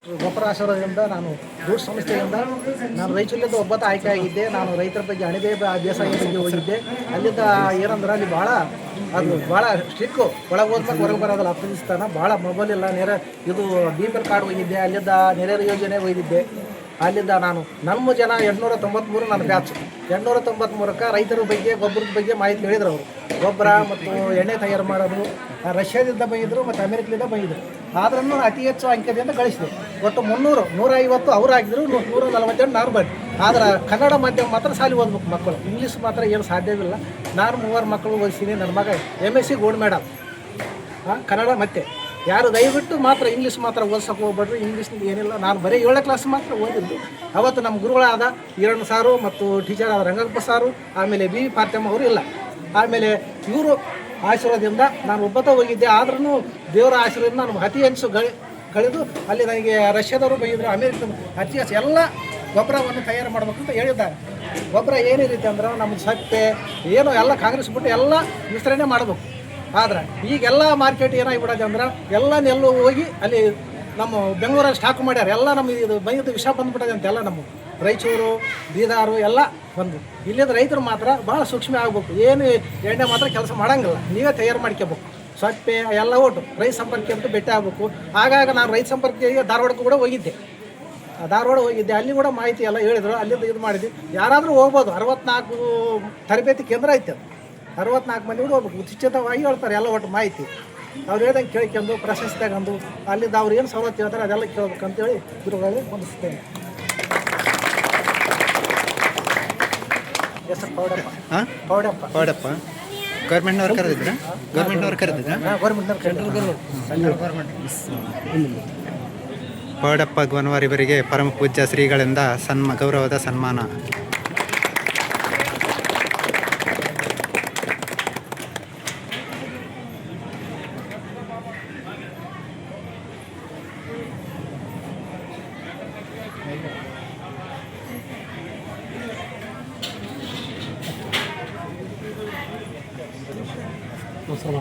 ಗೊಬ್ಬರ ಆಶೀರ್ವಾದದಿಂದ ನಾನು ರೂಟ್ ಸಂಸ್ಥೆಯಿಂದ ನಾನು ರಾಯಚೂರಿನಿಂದ ಒಬ್ಬತ್ತ ಆಯ್ಕೆ ಆಗಿದ್ದೆ. ನಾನು ರೈತರ ಬಗ್ಗೆ ಅಣಬೆ ಬೇಸಾಯ ಬಗ್ಗೆ ಹೋಗಿದ್ದೆ. ಅಲ್ಲಿಂದ ಏನಂದ್ರೆ ಅಲ್ಲಿ ಭಾಳ ಸ್ಟ್ರಿಕ್ಕು, ಒಳಗೆ ಹೋದ್ಮೇಲೆ ಹೊರಗೆ ಬರೋದಲ್ಲ. ಅಫ್ಘಾನಿಸ್ತಾನ ಭಾಳ ಮೊಬೈಲ್ ಇಲ್ಲ. ಇದು BPL ಕಾರ್ಡ್ ಹೋಗಿದ್ದೆ. ಅಲ್ಲಿಂದ ನೆರೆ ಯೋಜನೆ ಹೋಗಿದ್ದೆ. ಅಲ್ಲಿಂದ ನಾನು ನಮ್ಮ ಜನ 893 ನನ್ನ ಬ್ಯಾಚ್ 893ಕ್ಕೆ ರೈತರ ಬಗ್ಗೆ ಗೊಬ್ಬರದ ಬಗ್ಗೆ ಮಾಹಿತಿ ಹೇಳಿದ್ರು. ಅವರು ಗೊಬ್ಬರ ಮತ್ತು ಎಣ್ಣೆ ತಯಾರು ಮಾಡೋದು ರಷ್ಯಾದಿಂದ ಬಂದಿದ್ದರು ಮತ್ತು ಅಮೆರಿಕದಿಂದ ಬಂದಿದ್ದರು. ಆದ್ರೂ ಅತಿ ಹೆಚ್ಚು ಅಂಕೆದಿಂದ ಗಳಿಸಿದೆ. ಒಟ್ಟು 150 ಅವ್ರು ಆಗಿದ್ರು, 148 ನಾನು ಬಂದು. ಆದ್ರೆ ಕನ್ನಡ ಮಾಧ್ಯಮ ಮಾತ್ರ ಸಾಲಿ ಓದ್ಬೇಕು ಮಕ್ಕಳು. ಇಂಗ್ಲೀಷ್ ಮಾತ್ರ ಏನು ಸಾಧ್ಯವಿಲ್ಲ. ನಾನು 3 ಮಕ್ಕಳು ಓದಿಸ್ತೀನಿ. ನನ್ನ ಮಗ MSc ಗೋಲ್ಡ್ ಮೆಡಲ್ ಕನ್ನಡ. ಮತ್ತು ಯಾರು ದಯವಿಟ್ಟು ಮಾತ್ರ ಇಂಗ್ಲೀಷ್ ಮಾತ್ರ ಓದ್ಸೋಕೆ ಹೋಗ್ಬೇಡ್ರಿ. ಇಂಗ್ಲೀಷ್ನಿಂದ ಏನಿಲ್ಲ. ನಾನು ಬರೀ 7ನೇ ಕ್ಲಾಸ್ ಮಾತ್ರ ಓದಿದ್ದು. ಅವತ್ತು ನಮ್ಮ ಗುರುಗಳಾದ ಈರಣ್ಣ ಸಾರು ಮತ್ತು ಟೀಚರ್ ಆದ ರಂಗಪ್ಪ ಸಾರು, ಆಮೇಲೆ B ಪಾರ್ತ್ಯಮ್ಮ ಅವರು ಇಲ್ಲ. ಆಮೇಲೆ ಇವರು ಆಶೀರ್ವಾದದಿಂದ ನಾನು ಒಬ್ಬತ್ತ ಹೋಗಿದ್ದೆ. ಆದ್ರೂ ದೇವರ ಆಶೀರ್ವಾದ ನಾನು ಅತಿ ಹೆಚ್ಚು ಕಳೆದು ಅಲ್ಲಿ ನನಗೆ ರಷ್ಯಾದವರು ಬೈದರು, ಅಮೇರಿಕದ ಅತಿ ಹೆಚ್ಚು ಎಲ್ಲ ಗೊಬ್ಬರವನ್ನು ತಯಾರು ಮಾಡಬೇಕಂತ ಹೇಳಿದ್ದಾರೆ. ಗೊಬ್ಬರ ಏನಿರುತ್ತೆ ಅಂದ್ರೆ ನಮ್ಮ ಸಪ್ಪೆ ಏನೋ ಎಲ್ಲ ಕಾಂಗ್ರೆಸ್ ಬಿಟ್ಟು ಎಲ್ಲ ವಿಸ್ತರಣೆ ಮಾಡಬೇಕು. ಆದ್ರೆ ಈಗೆಲ್ಲ ಮಾರ್ಕೆಟ್ ಏನಾಗಿಬಿಡೋದು ಅಂದ್ರೆ ಎಲ್ಲ ನೆಲ್ಲು ಹೋಗಿ ಅಲ್ಲಿ ನಮ್ಮ ಬೆಂಗಳೂರಲ್ಲಿ ಸ್ಟಾಕ್ ಮಾಡ್ಯಾರ. ಎಲ್ಲ ನಮ್ಮ ಇದು ಬಂದಿದ್ದು ವಿಷ ಬಂದುಬಿಟ್ಟದೆ ಅಂತೆಲ್ಲ ನಮ್ಮ ರಾಯಚೂರು ಬೀದಾರು ಎಲ್ಲ ಬಂದು. ಇಲ್ಲಿಂದ ರೈತರು ಮಾತ್ರ ಭಾಳ ಸೂಕ್ಷ್ಮ ಆಗಬೇಕು. ಏನು ಎಣ್ಣೆ ಮಾತ್ರ ಕೆಲಸ ಮಾಡೋಂಗಿಲ್ಲ, ನೀವೇ ತಯಾರು ಮಾಡ್ಕೋಬೇಕು. ಸೊಪ್ಪೆ ಎಲ್ಲ ಒಟ್ಟು ರೈತ ಸಂಪರ್ಕ ಅಂತ ಭೇಟಿ ಆಗಬೇಕು. ಆಗಾಗ ನಾನು ರೈತ ಸಂಪರ್ಕಿಗೆ ಧಾರವಾಡಕ್ಕೂ ಕೂಡ ಹೋಗಿದ್ದೆ. ಧಾರವಾಡ ಹೋಗಿದ್ದೆ. ಅಲ್ಲಿ ಕೂಡ ಮಾಹಿತಿ ಎಲ್ಲ ಹೇಳಿದ್ರು. ಅಲ್ಲಿಂದ ಇದು ಮಾಡಿದ್ವಿ. ಯಾರಾದರೂ ಹೋಗ್ಬೋದು. 64 ತರಬೇತಿ ಕೇಂದ್ರ ಐತೆ. ಅದು 64 ಮಂದಿ ಕೂಡ ಹೋಗ್ಬೇಕು. ಉಚಿತವಾಗಿ ಹೇಳ್ತಾರೆ ಎಲ್ಲ ಒಟ್ಟು ಮಾಹಿತಿ. ಅವ್ರು ಹೇಳ್ದಂಗೆ ಕೇಳ್ಕೊಂಡು ಪ್ರಶಸ್ತಿ ತಗೊಂಡು ಅಲ್ಲಿಂದ ಅವ್ರು ಏನು ಸವಲತ್ತು ಹೇಳ್ತಾರೆ ಅದೆಲ್ಲ ಕೇಳ್ಬೇಕಂತೇಳಿ ಗುರುಗಳಿಗೆ ಹೊಂದಿಸ್ತೇನೆ. ಹೆಸರು ಪೌಡಪ್ಪ. ಗೌರ್ಮೆಂಟ್ನವ್ರು ಕರೆದಿದ್ರ? ಗೌರ್ಮೆಂಟ್ನವ್ರು ಪೌಡಪ್ಪ ಗ್ವನವಾರ್ ಇವರಿಗೆ ಪರಮ ಪೂಜ್ಯ ಶ್ರೀಗಳಿಂದ ಗೌರವದ ಸನ್ಮಾನ. ನಮಸ್ಕಾರ.